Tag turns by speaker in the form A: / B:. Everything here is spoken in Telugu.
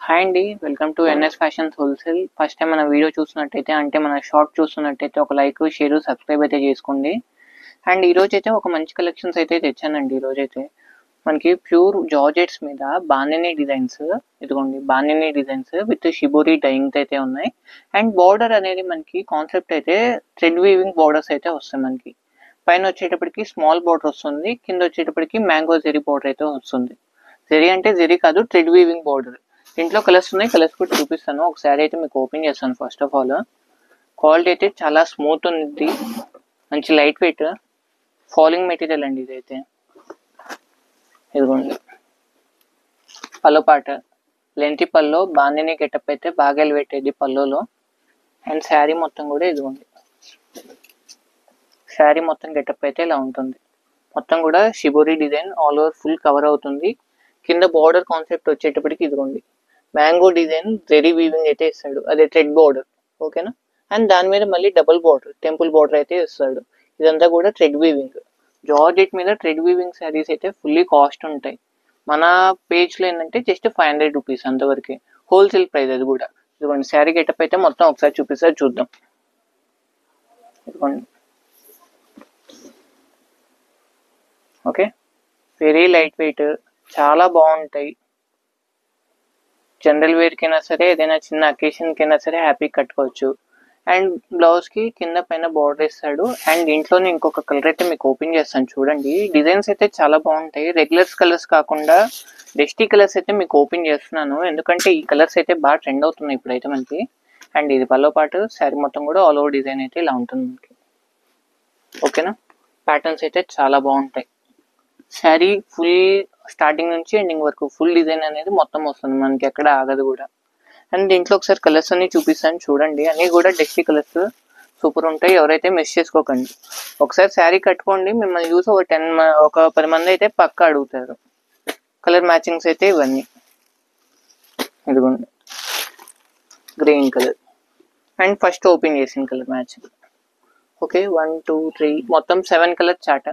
A: హాయ్ అండి, welcome to NS fashions wholesale. First time మన వీడియో చూస్తున్నట్టయితే అంటే మన షార్ట్ చూస్తున్నట్టయితే ఒక లైక్, షేర్, సబ్స్క్రైబ్ అయితే చేసుకోండి. అండ్ ఈరోజు అయితే ఒక మంచి కలెక్షన్స్ అయితే తెచ్చానండి. ఈరోజైతే మనకి ప్యూర్ జార్జెట్స్ మీద బాందిని డిజైన్స్, ఇదిగోండి bandhani designs with shibori dyeings అయితే ఉన్నాయి. అండ్ బార్డర్ అనేది మనకి కాన్సెప్ట్ అయితే థ్రెడ్ వీవింగ్ బార్డర్స్ అయితే వస్తాయి. మనకి పైన వచ్చేటప్పటికి స్మాల్ బార్డర్ వస్తుంది, కింద వచ్చేటప్పటికి మ్యాంగో జెరీ బార్డర్ అయితే వస్తుంది. జెరీ అంటే జెరీ కాదు, థ్రెడ్ వీవింగ్ బార్డర్. దీంట్లో కలర్స్ ఉన్నాయి, కలర్స్ కూడా చూపిస్తాను. ఒకసారి అయితే మీకు ఓపెన్ చేస్తాను. ఫస్ట్ ఆఫ్ ఆల్ క్వాలిటీ అయితే చాలా స్మూత్ ఉంది, మంచి లైట్ వెయిట్ ఫాలింగ్ మెటీరియల్ అండి ఇదైతే. ఇదిగోండి పల్లో పాట, లెంతి పల్లో బాందిని గెటప్ అయితే బాగా ఎలివేటెడ్ పల్లోలో. అండ్ శారీ మొత్తం కూడా ఇదిగోండి, శారీ మొత్తం గెటప్ అయితే ఇలా ఉంటుంది. మొత్తం కూడా shibori design all over full cover అవుతుంది. కింద బార్డర్ కాన్సెప్ట్ వచ్చేటప్పటికి ఇదిగోండి మ్యాంగో డిజైన్ జెరీ వీవింగ్ అయితే ఇస్తాడు, అదే థ్రెడ్ బార్డర్. ఓకేనా. అండ్ దాని మీద మళ్ళీ డబుల్ బార్డర్, టెంపుల్ బార్డర్ అయితే ఇస్తాడు. ఇదంతా కూడా థ్రెడ్ వీవింగ్. జార్జెట్ మీద థ్రెడ్ వీవింగ్ శారీస్ అయితే ఫుల్లీ కాస్ట్ ఉంటాయి. మన పేజ్లో ఏంటంటే జస్ట్ 500 రూపీస్ అంతవరకే, హోల్సేల్ ప్రైస్. అది కూడా ఇదిగోండి శారీ గెటప్ అయితే మొత్తం ఒకసారి చూపిస్తారు, చూద్దాం. ఇదిగోండి, ఓకే, వెరీ లైట్ వెయిట్, చాలా బాగుంటాయి. జనరల్ వేర్కైనా సరే, ఏదైనా చిన్న అకేషన్కైనా సరే హ్యాపీ కట్టుకోవచ్చు. అండ్ బ్లౌజ్కి కింద పైన బార్డర్ ఇస్తాడు. అండ్ దీంట్లోనే ఇంకొక కలర్ అయితే మీకు ఓపెన్ చేస్తాను చూడండి. డిజైన్స్ అయితే చాలా బాగుంటాయి, రెగ్యులర్స్ కలర్స్ కాకుండా డస్టీ కలర్స్ అయితే మీకు ఓపెన్ చేస్తున్నాను, ఎందుకంటే ఈ కలర్స్ అయితే బాగా ట్రెండ్ అవుతున్నాయి ఇప్పుడైతే మనకి. అండ్ ఇది పల్లో పాటు, శారీ మొత్తం కూడా ఆల్ ఓవర్ డిజైన్ అయితే ఇలా ఉంటుంది మనకి. ఓకేనా. ప్యాటర్న్స్ అయితే చాలా బాగుంటాయి. శారీ ఫుల్ స్టార్టింగ్ నుంచి ఎండింగ్ వరకు ఫుల్ డిజైన్ అనేది మొత్తం వస్తుంది మనకి, ఎక్కడ ఆగదు కూడా. అండ్ దీంట్లో ఒకసారి కలర్స్ అన్ని చూపిస్తాను చూడండి. అన్ని కూడా డస్టీ కలర్స్ సూపర్ ఉంటాయి, ఎవరైతే మిస్ చేసుకోకండి. ఒకసారి శారీ కట్టుకోండి, మిమ్మల్ని చూసి ఒక 10 మంది అయితే పక్క అడుగుతారు. కలర్ మ్యాచింగ్స్ అయితే ఇవన్నీ. ఇదిగోండి green colour, and first open చేసిన కలర్ మ్యాచింగ్. ఓకే, 1 2 3 మొత్తం 7 కలర్ చార్ట్.